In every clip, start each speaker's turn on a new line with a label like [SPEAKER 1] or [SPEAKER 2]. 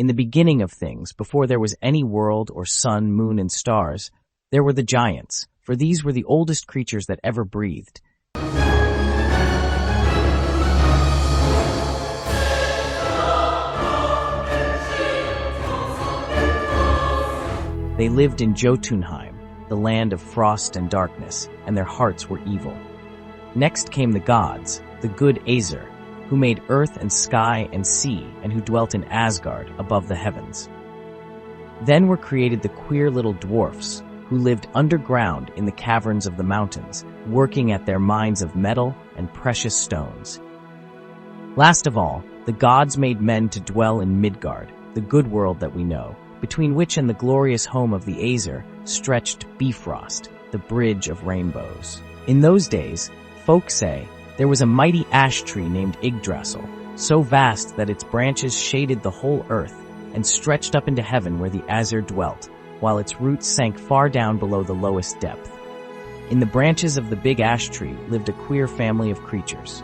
[SPEAKER 1] In the beginning of things, before there was any world or sun, moon, and stars, there were the giants, for these were the oldest creatures that ever breathed. They lived in Jotunheim, the land of frost and darkness, and their hearts were evil. Next came the gods, the good Aesir, who made earth and sky and sea, and who dwelt in Asgard above the heavens. Then were created the queer little dwarfs, who lived underground in the caverns of the mountains, working at their mines of metal and precious stones. Last of all, the gods made men to dwell in Midgard, the good world that we know, between which and the glorious home of the Aesir stretched Bifrost, the bridge of rainbows. In those days, folk say, there was a mighty ash tree named Yggdrasil, so vast that its branches shaded the whole earth and stretched up into heaven where the Aesir dwelt, while its roots sank far down below the lowest depth. In the branches of the big ash tree lived a queer family of creatures.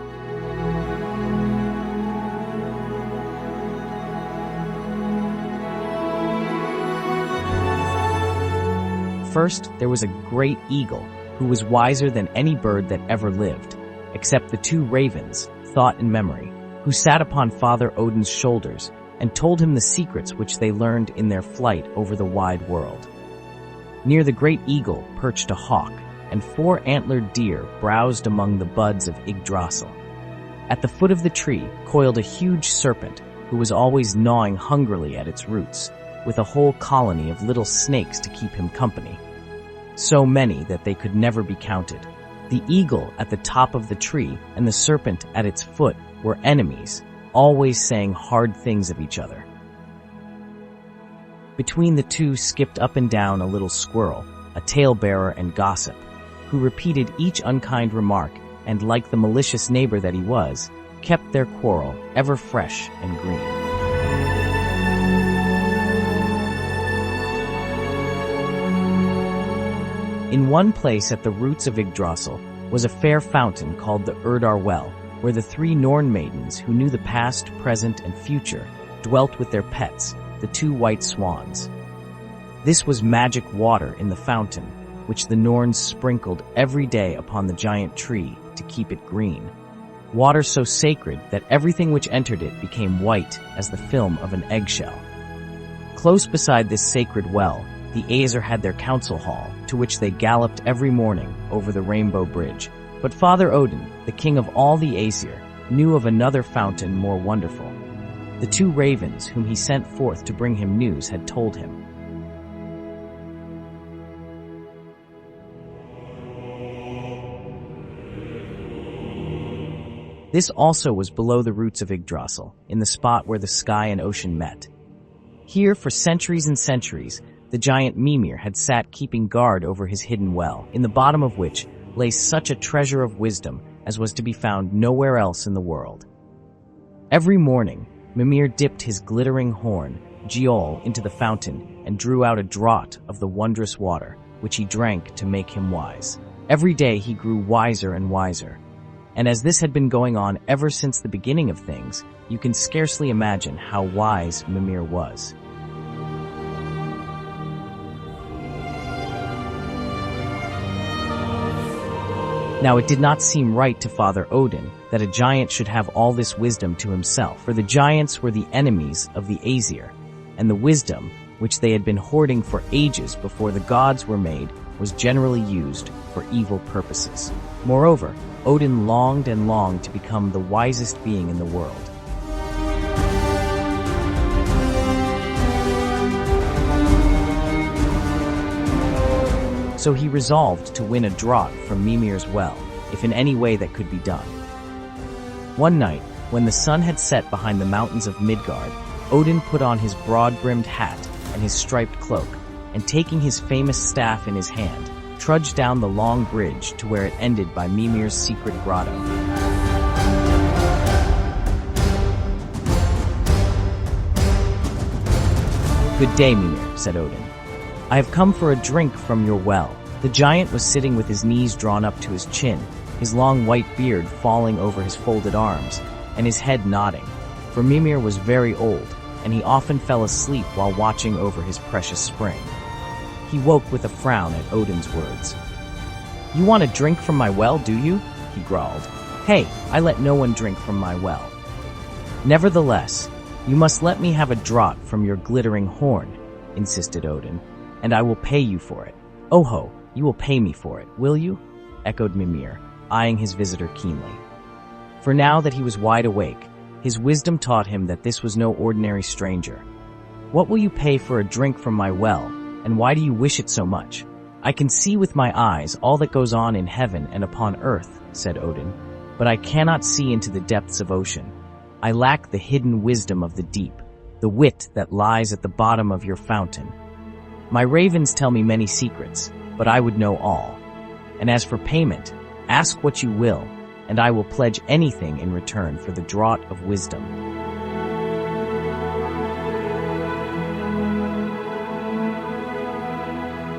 [SPEAKER 1] First, there was a great eagle who was wiser than any bird that ever lived, except the two ravens, Thought and Memory, who sat upon Father Odin's shoulders and told him the secrets which they learned in their flight over the wide world. Near the great eagle perched a hawk, and 4 antlered deer browsed among the buds of Yggdrasil. At the foot of the tree coiled a huge serpent who was always gnawing hungrily at its roots, with a whole colony of little snakes to keep him company. So many that they could never be counted. The eagle at the top of the tree and the serpent at its foot were enemies, always saying hard things of each other. Between the two skipped up and down a little squirrel, a talebearer and gossip, who repeated each unkind remark and, like the malicious neighbor that he was, kept their quarrel ever fresh and green. In one place at the roots of Yggdrasil was a fair fountain called the Urdar Well, where the 3 Norn maidens who knew the past, present, and future dwelt with their pets, the 2 white swans. This was magic water in the fountain, which the Norns sprinkled every day upon the giant tree to keep it green. Water so sacred that everything which entered it became white as the film of an eggshell. Close beside this sacred well, the Aesir had their council hall, to which they galloped every morning over the Rainbow Bridge. But Father Odin, the king of all the Aesir, knew of another fountain more wonderful. The 2 ravens whom he sent forth to bring him news had told him. This also was below the roots of Yggdrasil, in the spot where the sky and ocean met. Here, for centuries and centuries, the giant Mimir had sat keeping guard over his hidden well, in the bottom of which lay such a treasure of wisdom as was to be found nowhere else in the world. Every morning, Mimir dipped his glittering horn, Giol, into the fountain and drew out a draught of the wondrous water, which he drank to make him wise. Every day he grew wiser and wiser. And as this had been going on ever since the beginning of things, you can scarcely imagine how wise Mimir was. Now it did not seem right to Father Odin that a giant should have all this wisdom to himself, for the giants were the enemies of the Aesir, and the wisdom, which they had been hoarding for ages before the gods were made, was generally used for evil purposes. Moreover, Odin longed and longed to become the wisest being in the world. So he resolved to win a draught from Mimir's well, if in any way that could be done. One night, when the sun had set behind the mountains of Midgard, Odin put on his broad-brimmed hat and his striped cloak, and taking his famous staff in his hand, trudged down the long bridge to where it ended by Mimir's secret grotto. "Good day, Mimir," said Odin. "I have come for a drink from your well." The giant was sitting with his knees drawn up to his chin, his long white beard falling over his folded arms, and his head nodding, for Mimir was very old, and he often fell asleep while watching over his precious spring. He woke with a frown at Odin's words. "You want a drink from my well, do you?" he growled. "Hey, I let no one drink from my well." "Nevertheless, you must let me have a draught from your glittering horn," insisted Odin, "and I will pay you for it." "Oh-ho, you will pay me for it, will you?" echoed Mimir, eyeing his visitor keenly. For now that he was wide awake, his wisdom taught him that this was no ordinary stranger. "What will you pay for a drink from my well, and why do you wish it so much?" "I can see with my eyes all that goes on in heaven and upon earth," said Odin, "but I cannot see into the depths of ocean. I lack the hidden wisdom of the deep, the wit that lies at the bottom of your fountain. My ravens tell me many secrets, but I would know all. And as for payment, ask what you will, and I will pledge anything in return for the draught of wisdom."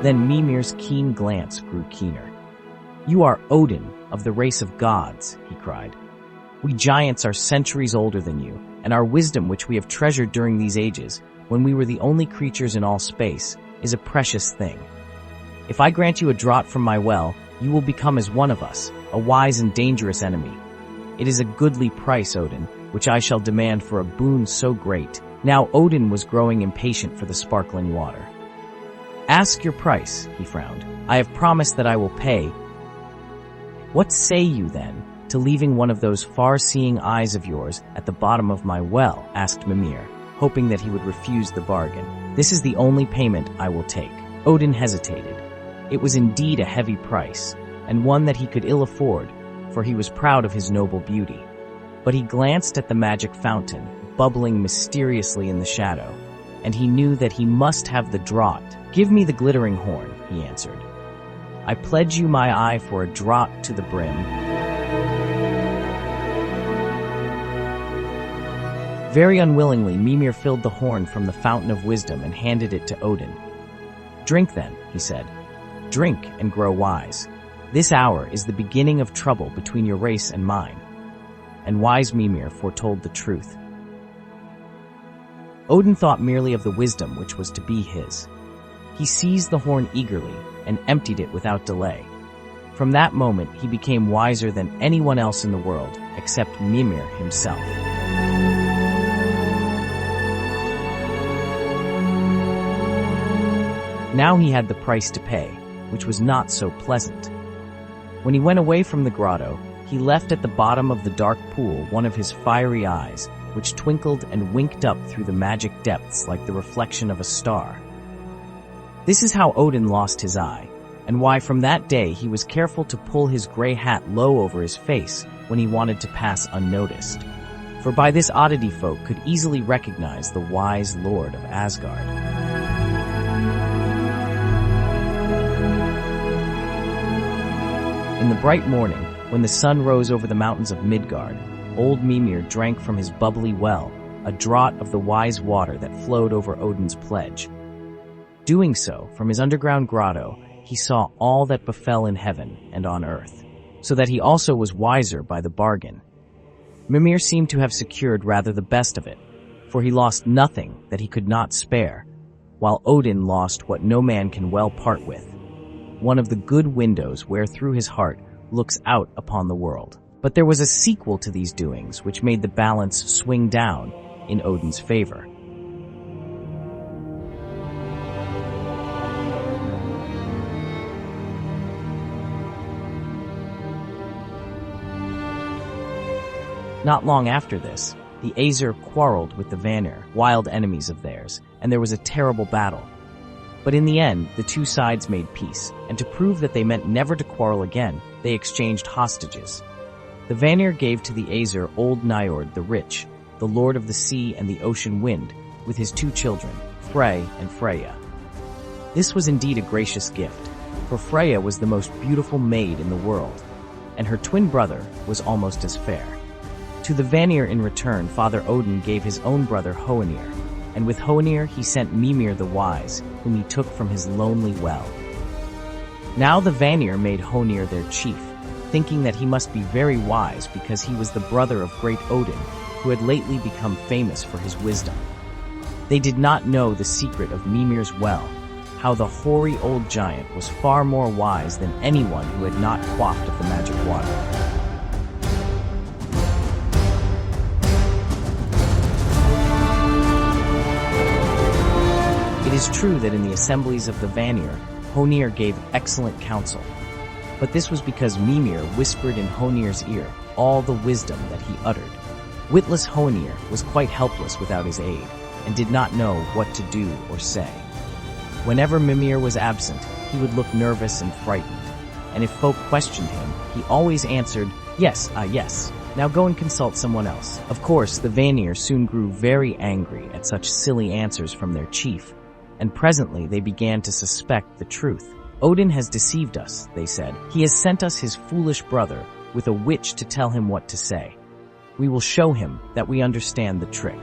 [SPEAKER 1] Then Mimir's keen glance grew keener. "You are Odin, of the race of gods," he cried. "We giants are centuries older than you, and our wisdom, which we have treasured during these ages, when we were the only creatures in all space, is a precious thing. If I grant you a draught from my well, you will become as one of us, a wise and dangerous enemy. It is a goodly price, Odin, which I shall demand for a boon so great." Now Odin was growing impatient for the sparkling water. "Ask your price," he frowned. "I have promised that I will pay." "What say you, then, to leaving one of those far-seeing eyes of yours at the bottom of my well?" asked Mimir, hoping that he would refuse the bargain. "This is the only payment I will take." Odin hesitated. It was indeed a heavy price, and one that he could ill afford, for he was proud of his noble beauty. But he glanced at the magic fountain, bubbling mysteriously in the shadow, and he knew that he must have the draught. "Give me the glittering horn," he answered. "I pledge you my eye for a draught to the brim." Very unwillingly, Mimir filled the horn from the fountain of wisdom and handed it to Odin. "Drink then," he said. "Drink and grow wise. This hour is the beginning of trouble between your race and mine." And wise Mimir foretold the truth. Odin thought merely of the wisdom which was to be his. He seized the horn eagerly and emptied it without delay. From that moment, he became wiser than anyone else in the world, except Mimir himself. Now he had the price to pay, which was not so pleasant. When he went away from the grotto, he left at the bottom of the dark pool one of his fiery eyes, which twinkled and winked up through the magic depths like the reflection of a star. This is how Odin lost his eye, and why from that day he was careful to pull his gray hat low over his face when he wanted to pass unnoticed. For by this oddity folk could easily recognize the wise lord of Asgard. In the bright morning, when the sun rose over the mountains of Midgard, old Mimir drank from his bubbly well, a draught of the wise water that flowed over Odin's pledge. Doing so, from his underground grotto, he saw all that befell in heaven and on earth, so that he also was wiser by the bargain. Mimir seemed to have secured rather the best of it, for he lost nothing that he could not spare, while Odin lost what no man can well part with, one of the good windows where through his heart looks out upon the world. But there was a sequel to these doings which made the balance swing down in Odin's favor. Not long after this, the Aesir quarreled with the Vanir, wild enemies of theirs, and there was a terrible battle. But in the end, the two sides made peace, and to prove that they meant never to quarrel again, they exchanged hostages. The Vanir gave to the Aesir old Njord the Rich, the lord of the sea and the ocean wind, with his two children, Frey and Freya. This was indeed a gracious gift, for Freya was the most beautiful maid in the world, and her twin brother was almost as fair. To the Vanir in return, Father Odin gave his own brother Hoenir, and with Hoenir he sent Mimir the Wise, whom he took from his lonely well. Now the Vanir made Hoenir their chief, thinking that he must be very wise because he was the brother of great Odin, who had lately become famous for his wisdom. They did not know the secret of Mimir's well, how the hoary old giant was far more wise than anyone who had not quaffed of the magic water. It is true that in the assemblies of the Vanir, Honir gave excellent counsel. But this was because Mimir whispered in Honir's ear all the wisdom that he uttered. Witless Honir was quite helpless without his aid, and did not know what to do or say. Whenever Mimir was absent, he would look nervous and frightened, and if folk questioned him, he always answered, yes, yes, now go and consult someone else. Of course, the Vanir soon grew very angry at such silly answers from their chief, and presently they began to suspect the truth. Odin has deceived us, they said. He has sent us his foolish brother with a witch to tell him what to say. We will show him that we understand the trick.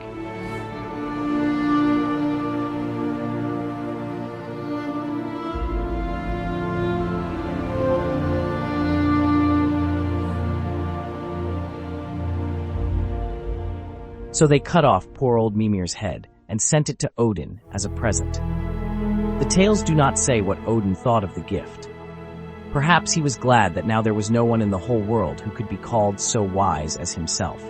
[SPEAKER 1] So they cut off poor old Mimir's head and sent it to Odin as a present. The tales do not say what Odin thought of the gift. Perhaps he was glad that now there was no one in the whole world who could be called so wise as himself.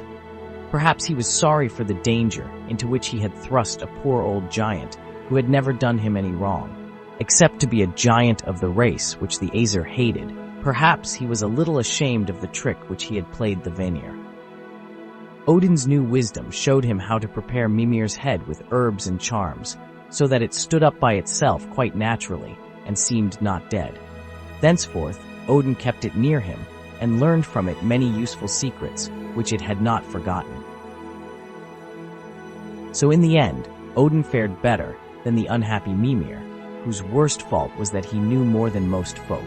[SPEAKER 1] Perhaps he was sorry for the danger into which he had thrust a poor old giant who had never done him any wrong, except to be a giant of the race which the Aesir hated. Perhaps he was a little ashamed of the trick which he had played the Vanir. Odin's new wisdom showed him how to prepare Mimir's head with herbs and charms, so that it stood up by itself quite naturally and seemed not dead. Thenceforth, Odin kept it near him and learned from it many useful secrets which it had not forgotten. So in the end, Odin fared better than the unhappy Mimir, whose worst fault was that he knew more than most folk.